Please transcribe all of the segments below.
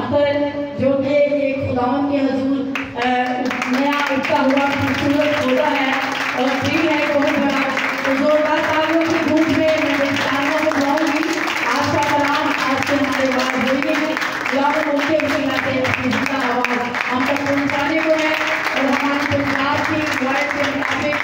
अतर जो कि एक खुदावन के हजूर नया उठता हुआ खूबसूरत पौधा है और ट्री है बहुत बड़ा। तो जोरदार तालियों की गूंज में मैं तालियों को बुलाऊंगी। आज का कलाम आज से हमारे बाद होंगे गुलाम उनके नाते अपनी जिंदा आवाज़ हम तक पहुँचाने को है और हमारे परिवार की वाइफ के मुताबिक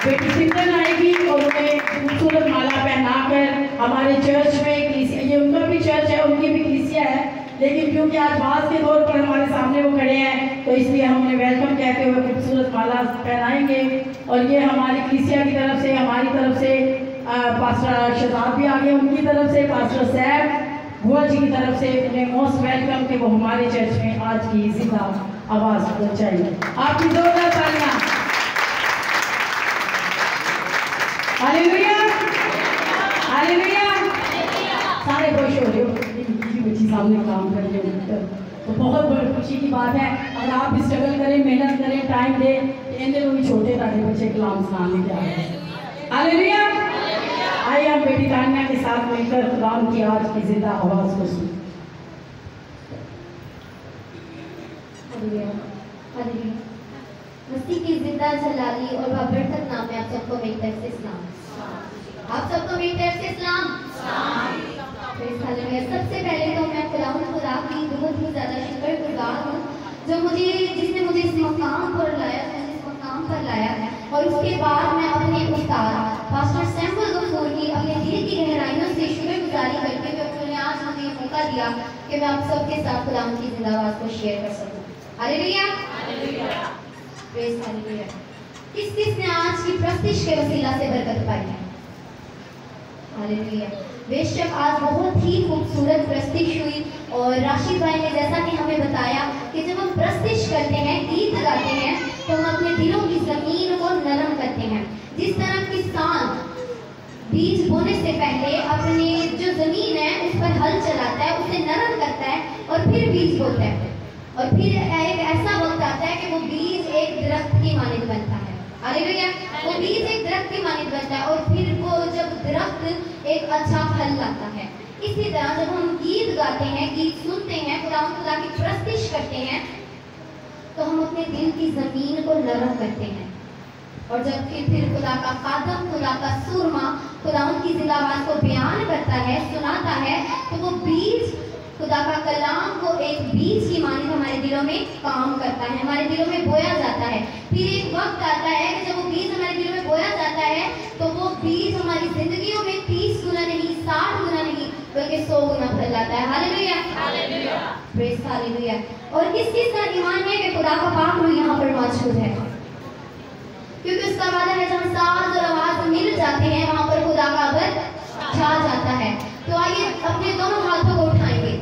बेटी सिमरन आएगी और उन्हें खूबसूरत माला पहनाकर हमारे चर्च में कलीसिया, ये उनका भी चर्च है, उनकी भी कलीसिया है, लेकिन क्योंकि आज बात के तौर पर हमारे सामने वो खड़े हैं तो इसलिए हम उन्हें वेलकम कहते हुए खूबसूरत माला पहनाएंगे। और ये हमारी कलीसिया की तरफ से, हमारी तरफ से पास्टर शहजाद भी आ गए, उनकी तरफ से पास्टर सैफ बुआ जी की तरफ से उन्हें मोस्ट वेलकम कि वो हमारे चर्च में आज की जिंदा आवाज़ पहुँचाएंगे। आपकी जोरदार तालियां। Hallelujah hallelujah. सारे खुश हो रहे हो, बच्ची सामने काम कर रही हो तो बहुत बड़ी खुशी की बात है। अगर आप भी स्ट्रगल करें, मेहनत करें, टाइम दें, इन्हें भी छोटे तारे बच्चे कलाम सुनाने के आए। हालेलुया। आइए हम बेटी तानिया के साथ मिलकर खुदाम की आज की जिंदा आवाज़ को सुनें। मसीह की जिंदा जलाली और बाबरकत नाम में आप सबको मेरी तरफ से सलाम। आप सबको मेरी तरफ से सलाम। सबसे पहले तो मैं खुदा की बहुत ही ज़्यादा शुक्रगुजार हूँ जिसने मुझे इस मकाम पर लाया है। और उसके बाद मैं अपने उस्ताद पास्टर सैमुअल गफूर की अपने दिल की गहराइयों से शुक्रगुजारी करते हुए उन्होंने आज मुझे मौका दिया कि मैं आप सबके साथ खुदा की जिंदाबाद को शेयर कर सकूँ। Hallelujah praise hallelujah. किसने आज की प्रस्तिश के वसीला से बरकत पाई है? हालेलुया। बेशक आज बहुत ही खूबसूरत प्रस्तिश हुई और राशिद भाई ने जैसा कि हमें बताया कि जब हम प्रस्तिश करते हैं, गीत गाते हैं तो हम अपने दिलों की ज़मीन को नरम करते हैं। जिस तरह किसान बीज बोने से पहले अपनी जो ज़मीन है उस पर हल चलाता है, उसे नरम करता है और फिर बीज बोता है और फिर एक ऐसा वक्त आता है कि वो बीज एक दरख्त की मानद बनता है। हालेलुया। वो बीज एक दरख्त की मानद बनता है और फिर वो जब दरख्त एक अच्छा फल लाता है। इसी तरह जब हम गीत गाते हैं, गीत सुनते हैं, खुदा की प्रस्तिश करते हैं तो हम अपने दिल की ज़मीन को नरम करते हैं। और जब फिर खुदा का खादम, खुदा का सूरमा खुदा की जिंदाबाद को बयान करता है, सुनाता है तो वो बीज, खुदा का कलाम को एक बीज की मानित हमारे दिलों में काम करता है, हमारे दिलों में बोया जाता है। फिर एक वक्त आता है कि जब वो बीज हमारे दिलों में बोया जाता है तो वो बीज हमारी जिंदगियों में 30 गुना नहीं, 60 गुना नहीं बल्कि 100 गुना फल लाता है। Hallelujah hallelujah praise hallelujah. और किस का ईमान है कि खुदा का पाक रूह यहाँ पर मौजूद है, क्योंकि उसका वादा है जब साज और आवाज मिल जाते हैं वहाँ पर खुदा का अबर छा जाता है। तो आइए अपने दोनों हाथों को उठाएंगे,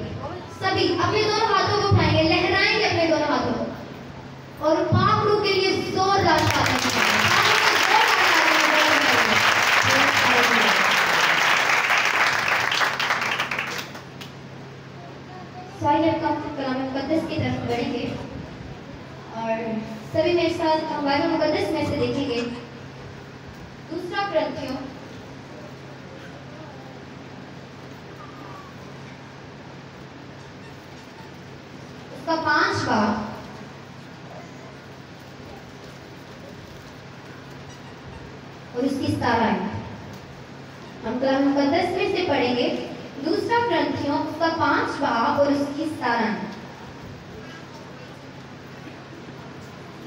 सभी अपने दोनों हाथों को उठाएंगे, लहराएंगे अपने दोनों हाथों को और पाक रूह के लिए जोरदार तालियां। तो आइए कलाम मुकद्दस की तरफ बढ़ेंगे और सभी मेरे साथ बाइबल मुकद्दस में से देखेंगे दूसरा ग्रंथियों उसका 5 बाब और उसकी 17 आयत। हम कलाम मुकद्दस में से पढ़ेंगे दूसरा ग्रंथियों उसका 5 बाब और उसकी 17 आयत।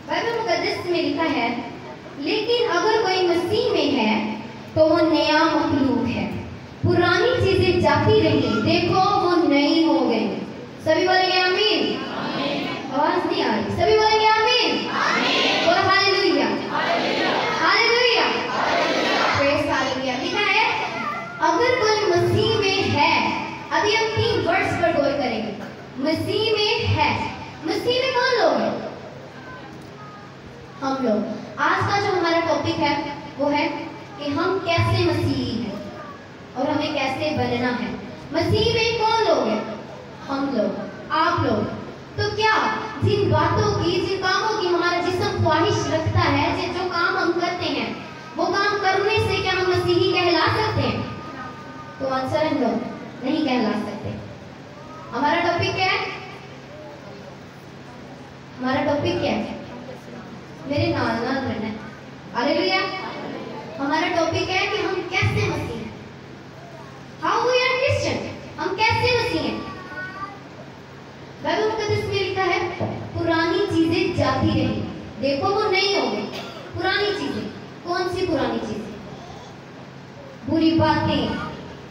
बाइबल मुकद्दस में लिखा है, लेकिन अगर कोई मसीह में है तो वो नया मखलूक है, पुरानी चीजें जाती रही, देखो वो नई हो गई। सभी बोलेंगे आमीन। आवाज नहीं आ रही, सभी बोलेंगे आमीन। बोलो हालेलुया हालेलुया प्रेज़ हालेलुया। लिखा है अगर कोई मसीह में है, अभी हम 3 वर्ड्स पर गौर करेंगे। मसीह में है, मसीह में कौन लोग हैं? हम लोग। आज का जो हमारा टॉपिक है वो है कि हम कैसे मसीही हैं और हमें कैसे बनना है। मसीह में कौन लोग हैं? हम लोग, आप लोग। तो क्या जिन बातों की, जिन कामों की हमारा जिस्म ख्वाहिश रखता है, जो काम हम करते हैं वो काम करने से क्या हम मसीही कहला सकते हैं? तो आंसर है नो, नहीं कहला सकते। हमारा टॉपिक है हमारा टॉपिक क्या है? मेरे नाल नाल रहना है। हालेलुया। हमारा टॉपिक है कि हम कैसे मसीह हैं। हाउ वी आर क्रिश्चियन, हम कैसे मसीह हैं। बाइबल मुकद्दस में लिखा है पुरानी चीजें जाती रही, देखो वो नहीं हो गई। पुरानी चीजें, कौन सी पुरानी चीजें? बुरी बातें,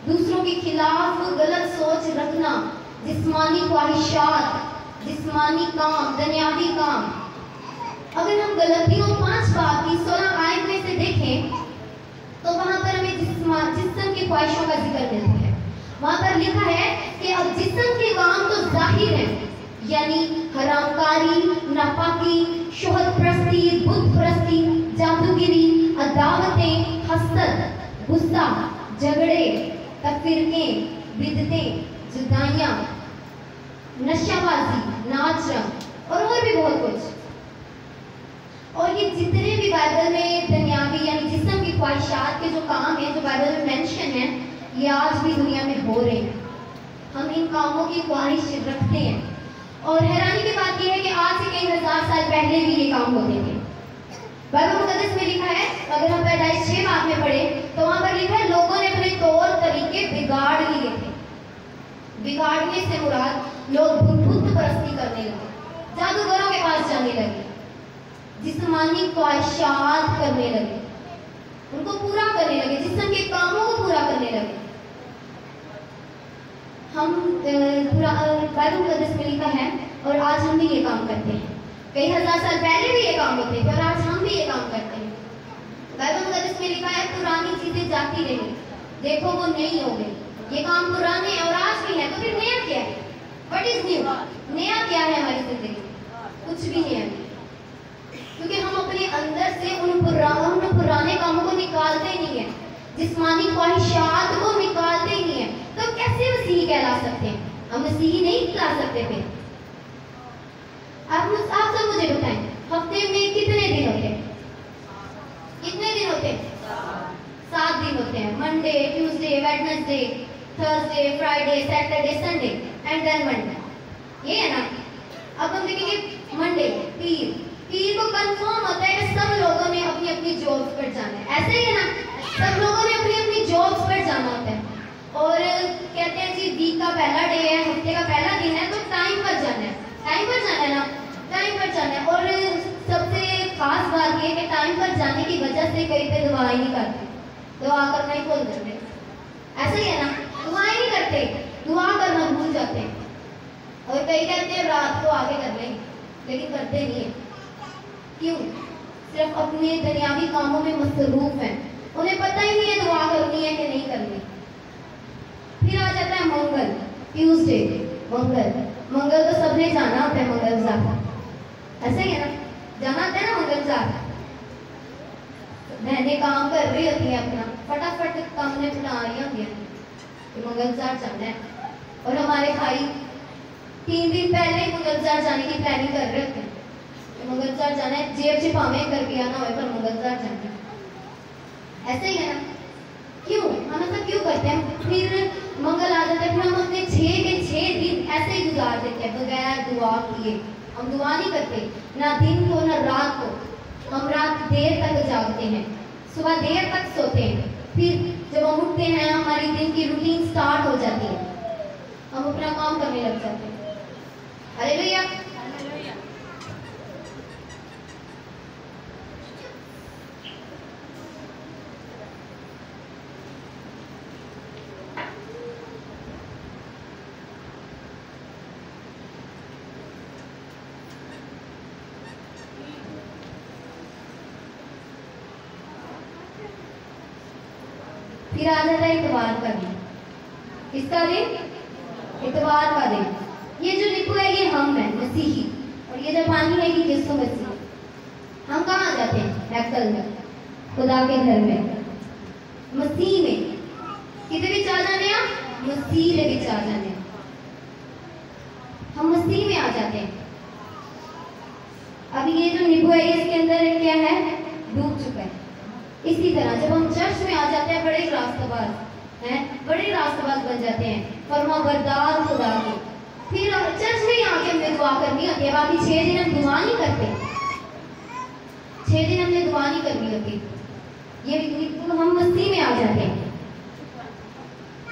दूसरों के खिलाफ गलत सोच रखना, जिस्मानी ख्वाहिशात, जिस्मानी काम, दुनियावी काम। अगर हम गलतियों 5 बाब की 16 आयत में से देखें तो वहां पर हमें जिस्म की ख्वाहिशों का जिक्र मिलता है। वहां पर लिखा है कि अब जिस्म के काम तो जाहिर हैं, यानी हरामकारी, नापाकी, शोहरत परस्ती, बुत परस्ती, जादूगिरी, अदावतें, हसद, गुस्सा, झगड़े, तफरीकें, बिदतें, जुदाइयां, नशाबाजी, नाच रंग और भी बहुत कुछ। और ये जितने भी बाइबल में दुनियावी यानी जिस्म की ख्वाहिशात के जो काम हैं जो बाइबल में मेंशन है, ये आज भी दुनिया में हो रहे हैं। हम इन कामों की ख्वाहिश रखते हैं और हैरानी की बात यह है कि आज से कई हजार साल पहले भी ये काम होते थे। बाइबल मुकद्दस में लिखा है, अगर हम पैदाइश 6 बाब में पढ़े तो वहां पर लिखा है लोगों ने अपने तौर तरीके बिगाड़ लिए थे। बिगाड़ने से मुराद लोग बुत परस्ती करने लगे, जादूगरों के पास जाने लगे, जिस्मानी ख्वाहिशात करने लगे, उनको पूरा करने लगे, जिस्म के कामों को पूरा करने लगे। हम बाइबल मुकद्दस में लिखा है और आज हम भी ये काम करते हैं। कई हजार साल पहले भी ये काम होते थे और आज हम भी ये काम करते हैं। बाइबल मुकद्दस में लिखा है पुरानी चीजें जाती रही, देखो वो नहीं हो गई। ये काम पुराने और आज भी है, तो फिर नया क्या है? What is new? नया क्या है हमारी जिंदगी? कुछ भी नहीं है, क्योंकि हम अपने अंदर से उन पुराने कामों को निकालते ही नहीं है, जिस्मानी ख्वाहिशात को निकालते ही नहीं है। तो कैसे मसीही कहला सकते हैं? हम मसीही नहीं कहला सकते थे। आप सब मुझे बताएं, हफ्ते में कितने दिन होते हैं? कितने दिन होते हैं? 7 दिन होते हैं। Monday, Tuesday, Wednesday, Thursday, Friday, Saturday, Sunday and then Monday. ये है ना। अब हम देखेंगे मंडे, पीर को कंफर्म होता है कि सब लोगों ने अपनी अपनी जॉब्स पर जाना है। ऐसे ही है ना, सब लोगों ने अपनी अपनी जॉब्स पर जाना होता है और कहते हैं जी वीक का पहला डे है, हफ्ते का पहला दिन है, तो टाइम पर जाना है। टाइम पर जाना है ना, टाइम पर जाना है। और सबसे खास बात ये कि टाइम पर जाने की वजह से कई पे दुआ ही नहीं करते, दुआ करना ही भूल जाते। ऐसा ही है ना, दुआ ही नहीं करते, दुआ करना भूल जाते हैं। और कई कहते हैं रात को आगे कर लेंगे, लेकिन करते नहीं है। क्यों? सिर्फ अपने दुनियावी कामों में मसरूफ हैं, उन्हें पता ही नहीं है दुआ करनी है कि नहीं करनी। फिर आ जाता है मंगल, ट्यूसडे, मंगल तो सबने जाना होता है। मंगलजार ऐसे ही है ना, जाना होता है ना मंगलजार। बहनें काम कर रही होती हैं, अपना फटाफट काम ने बना रही होती हैं, तो मंगलजार जाना है। और हमारे भाई 3 दिन पहले मंगलजार जाने की प्लानिंग कर रहे होते हैं, तो मंगलजार जाना है, जेब छिपावे करके आना हो पर मंगलजार जाना है। ऐसे ही है ना। क्यों हम ऐसा क्यों करते हैं? फिर मंगल आ जाता है, फिर हम अपने 6 के 6 दिन ऐसे ही गुजार देते हैं बगैर दुआ किए। हम दुआ नहीं करते, ना दिन को ना रात को। हम रात देर तक जागते हैं, सुबह देर तक सोते हैं, फिर जब हम उठते हैं हमारी दिन की रूटीन स्टार्ट हो जाती है, हम अपना काम करने लग जाते हैं। हालेलुया। फिर आ जाता है इतवार का दिन। किसका दिन? इतवार का दिन। ये जो लिखो है ये हम हैं मसीही, और ये जो पानी है ये यीशु मसीह। हम कहाँ जाते हैं? हैकल में, खुदा के घर में, मसीह में। किधर भी आ जाने आप? मसीह में भी आ जाने, हम मसीह में आ जाते हैं। अब ये जो निबू है इसके अंदर क्या है? डूब चुका है। इसी तरह जब हम चर्च में आ जाते हैं, बड़े रास्तबाज हैं, बड़े रास्तबाज बन जाते हैं, फरमाबरदार खुदा के। फिर चर्च में आके हम दुआ करनी होती है, बाकी 6 दिन हम दुआ नहीं करते। 6 दिन हमने दुआ नहीं करनी होती। ये तो हम मसीह में आ जाते हैं।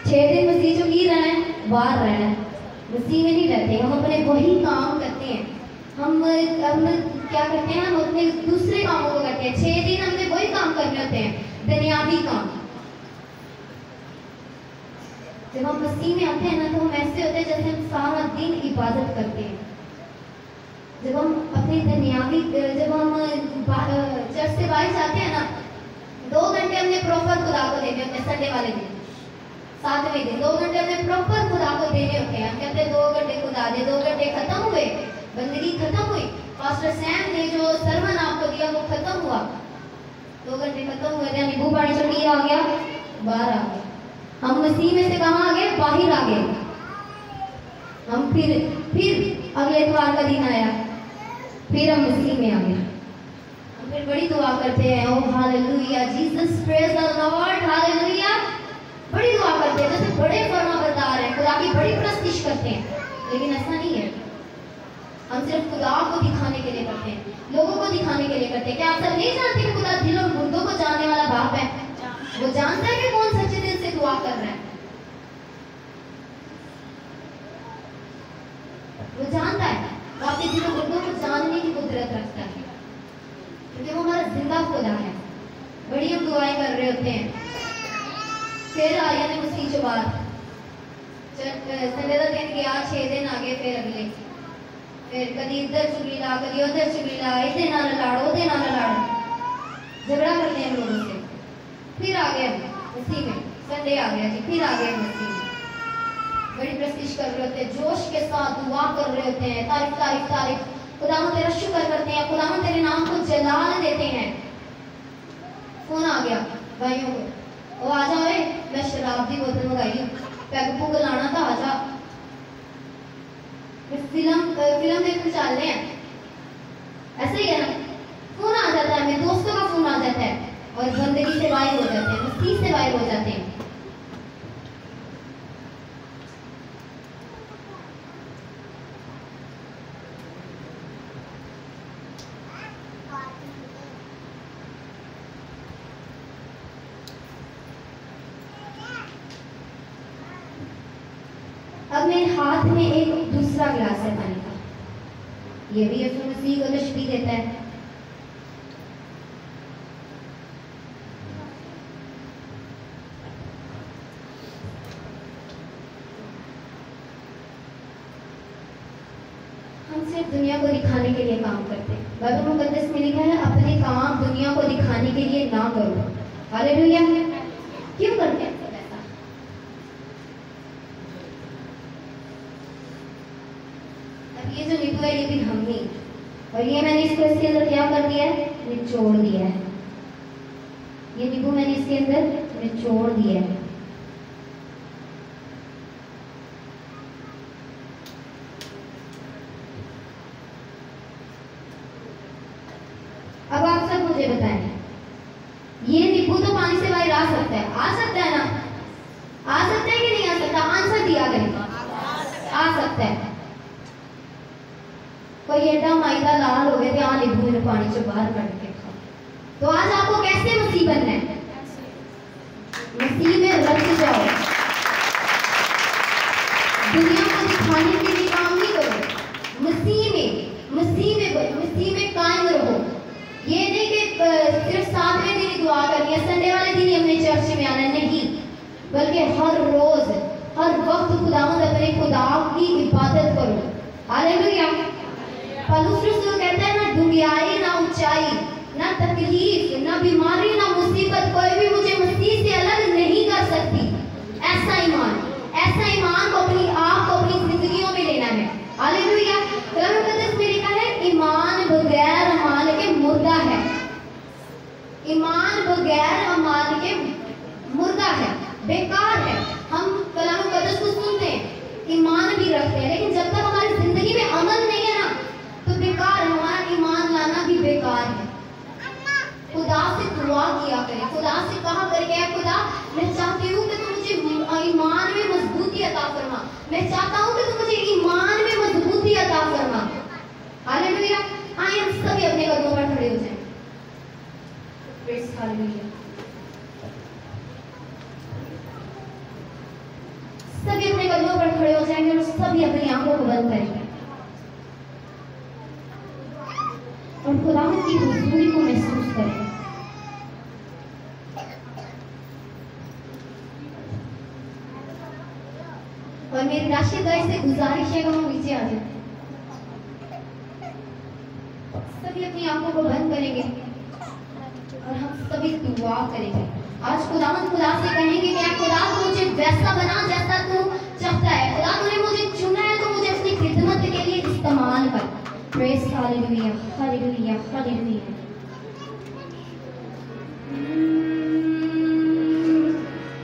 6 दिन मसीह जो की रहना है, बाहर रहना है, मसीह में नहीं रहते। हम अपने वही काम करते हैं। हम क्या करते हैं, हम अपने दूसरे कामों को करते हैं। 6 दिन हमने वही काम करने होते हैं, दुनियावी काम। जब हम मसीह में आते हैं ना, तो हम ऐसे होते हैं जैसे हम सारा दिन इबादत करते हैं। जब हम अपनी दुनियावी, जब हम चर्च से बाहर जाते हैं ना, 2 घंटे हमने प्रॉपर खुदा को देने होते हैं। संडे वाले दिन, 7वें दिन 2 घंटे हमने प्रॉपर खुदा को देने होते हैं। हम कहते हैं 2 घंटे खुदा दे। 2 घंटे खत्म हुए, बंदगी खत्म हुई, पास्टर सैम ने जो सरमन आपको दिया वो खत्म हुआ। 2 घंटे खत्म हुए थे, नींबू पानी चढ़ी आ गया, बाहर आ गया। हम मसीह में से कहाँ आ गए, बाहर आ गए। हम फिर अगले इतवार का दिन आया, फिर हम मसीह में आ गए। हम फिर बड़ी दुआ करते हैं, oh hallelujah Jesus praise the Lord, hallelujah. बड़ी दुआ करते हैं, जैसे बड़े फरमाबरदार हैं, खुदा की बड़ी प्रस्तिश करते हैं। लेकिन ऐसा नहीं है। हम सिर्फ खुदा को दिखाने के लिए करते हैं, लोगों को दिखाने के लिए करते हैं। क्या आप सब नहीं जानते कि खुदा दिल और मुर्दों को जानने वाला बाप है? वो जानता है कि कौन सच्चे दिल से दुआ कर रहा है। वो जानता है, वो आपके दिल और मुर्दों को जानने की कुदरत रखता है, क्योंकि वो हमारा जिंदा खुदा है। बड़ी हम दुआएं कर रहे होते हैं। फिर आया ने मसीह जो बात संडे का दिन गया, 6 दिन आगे, फिर अगले, फिर कभी इधर चुगलीला, कभी उधर चुगलीला, इधर ना लड़ो, उधर ना लड़ो, झगड़ा करते हैं लोगों से। फिर आ गए मसीह में, संडे आ गया जी, फिर आ गए मसीह में। बड़ी प्रस्तिश कर रहे होते हैं, जोश के साथ दुआ कर रहे होते हैं, तारीफ तारीफ तारीफ, खुदावन तेरा शुक्र करते हैं, खुदावन तेरे नाम को जलाल देते हैं। फोन आ गया भाइयों को, वो आ जाओ, मैं शराब की बोतल मंगाई हूँ, पैग पुग लाना था, आ जा। फिल्म देखने चल रहे हैं, ऐसे ही है ना। फोन आ जाता है, मेरे दोस्तों का फोन आ जाता है, और बंदगी से बाहर हो जाते हैं, मस्ती से बाहर हो जाते हैं। अब मेरे हाथ में एक दूसरा गिलास है पानी का, ये भी यीशु मसीह को तशबीह देता है। हम सिर्फ दुनिया को दिखाने के लिए काम करते हैं। बाइबल मुकद्दस में लिखा है, अपने काम दुनिया को दिखाने के लिए ना करो। हालेलुया। क्यों करते हैं? ये जो नींबू है, ये भी हमने, और ये मैंने इसको इसके अंदर क्या कर दिया है, निचोड़ दिया है। ये नींबू मैंने इसके अंदर निचोड़ दिया है। अब आप सब मुझे बताएं, ये नींबू तो पानी से बाहर आ सकता है? आ सकता है ना? आ सकता है कि नहीं आ सकता? आंसर दिया करें। आ सकता है। कोई एडा माइदा लाल हो गया, ध्यान नींबू में पानी से बाहर कट के खाओ। तो आज आपको कैसे मसीह बनना है? मसीह में रच जाओ। दुनिया को दिखाने के लिए काम नहीं करो, मसीह में कायम रहो। ये नहीं कि सिर्फ 7वें दिन ही दुआ करनी है, संडे वाले दिन ही हमने चर्च में आना, नहीं, बल्कि हर रोज हर वक्त खुदावंद अपने खुदा की इबादत करो। हालेलुया। पौलुस रसूल कहता है, ना दुनियाई, ना ऊंचाई, ना तकलीफ, ना बीमारी, ना मुसीबत, कोई भी मुझे मसीह से अलग नहीं कर सकती। ऐसा ईमान को अपनी जिंदगियों में लेना है। हालेलुया। कलाम मुकद्दस में लिखा है, ईमान बगैर अमाल के मुर्दा है। ईमान बगैर अमाल के मुर्दा है, बेकार है। हम कलाम मुकद्दस को सुनते हैं, ईमान भी रखते हैं, लेकिन जब तक हमारी जिंदगी में अमल नहीं है ना, तो बेकार है। हमारा ईमान लाना भी बेकार है। खुदा से दुआ किया करें, खुदा से कहा करके, खुदा मैं चाहती हूँ कि तुम मुझे ईमान में मजबूती अता फरमा, मैं चाहता हूँ कि तुम मुझे ईमान में मजबूती अता फरमा। आंखों को बंद करें और खुदा की हुजूरी को महसूस करें। और मेरी राशि गाय से गुजारिश है कि हम नीचे आ जाए। सभी अपनी आंखों को बंद करेंगे और हम सभी दुआ करेंगे। आज खुदा से कहेंगे कि खुदा तू मुझे वैसा बना जैसा तू चाहता है। खुदा तूने मुझे चुना है तो मुझे अपनी खिदमत के लिए इस्तेमाल कर। Praise hallelujah, hallelujah, hallelujah.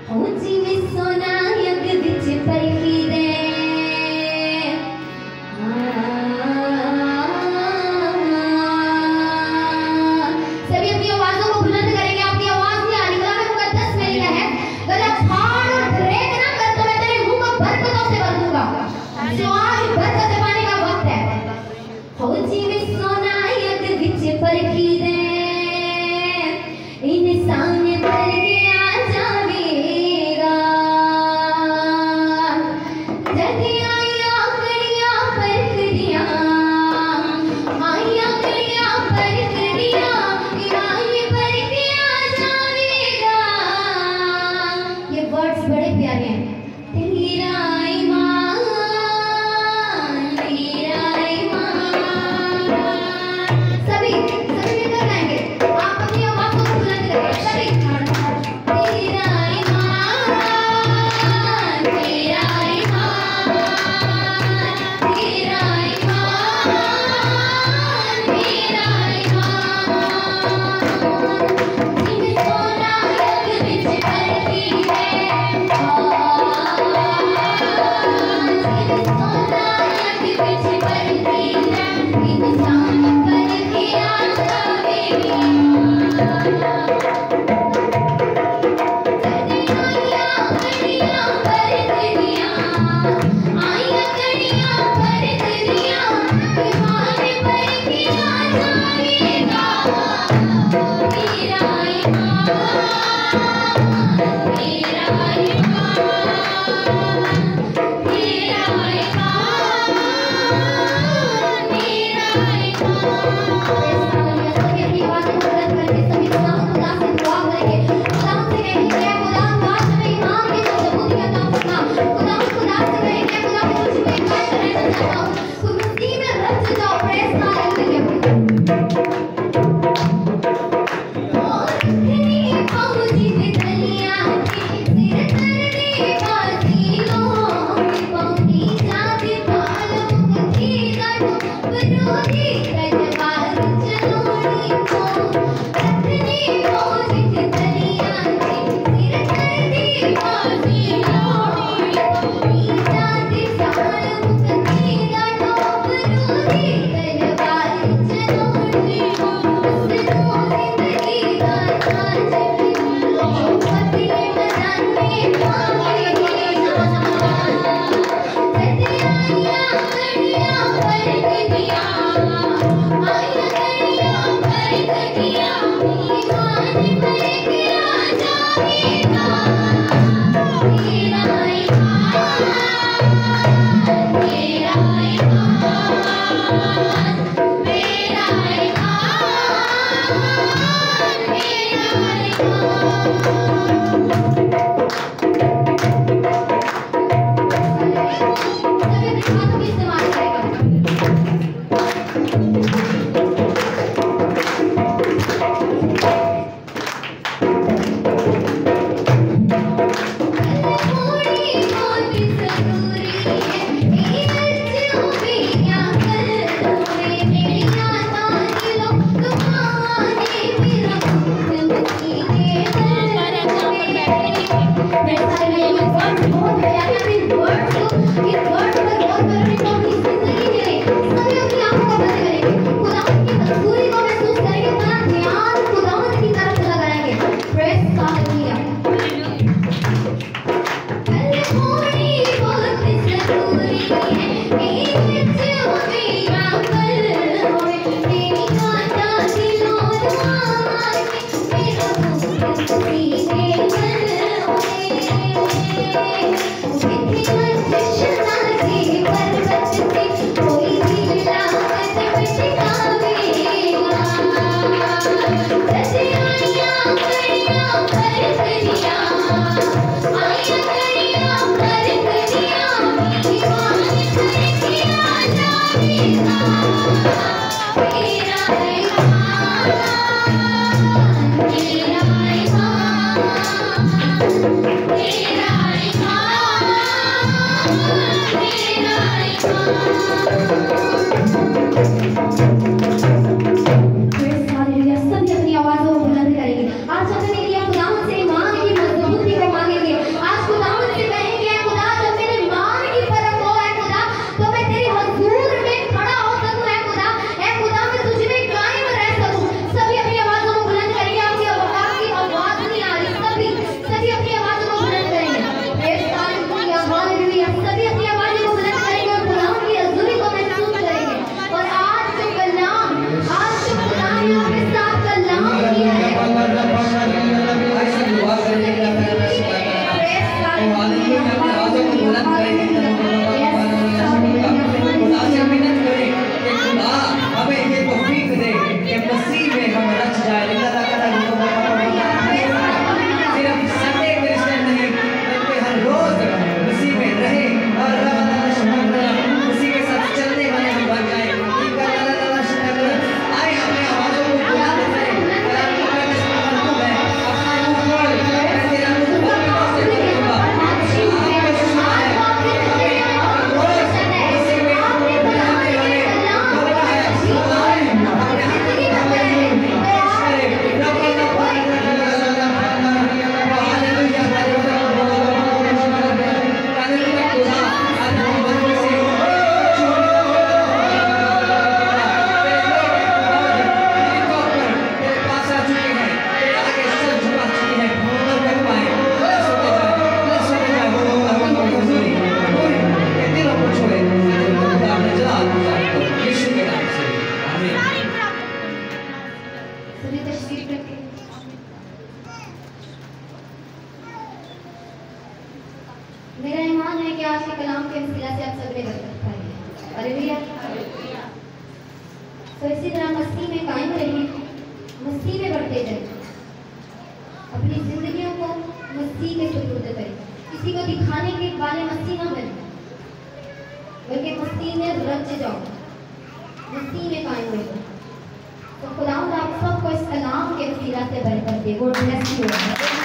हो जी में सोना यग विच परखी दे, सभी अपनी आवाजों को बुलंद करेंगे। आपकी आवाज नहीं आ रही, कलाम मुकद्दस में लिखा है गला फाड़ और ब्रेक ना कर तो मैं तेरे मुंह को बरकतों से भर दूंगा। जो आज बरकत पाने का वक्त है। हो जी में सोना यग विच परखी दे, इंसान पर के आ जावेगा। जदिया आया कड़िया पर कड़िया, आया कड़िया पर कड़िया, ईमान पर के आ जावेगा। ये वर्ड्स बड़े प्यारे हैं। तेरा ईमान, तेरा ईमान, सभी मिलकर तो इसी तरह मस्ती में कायम रहिए, मस्ती में बढ़ते जाए, अपनी जिंदगियों को मस्ती के सुपुर्द करें। किसी को दिखाने के वाले मस्ती ना बने, बल्कि मस्ती में रच जाओ, मस्ती में कायम रहो। तो खुदावंद आप सबको इस कलाम के वसीला से बरकत दे। God bless you.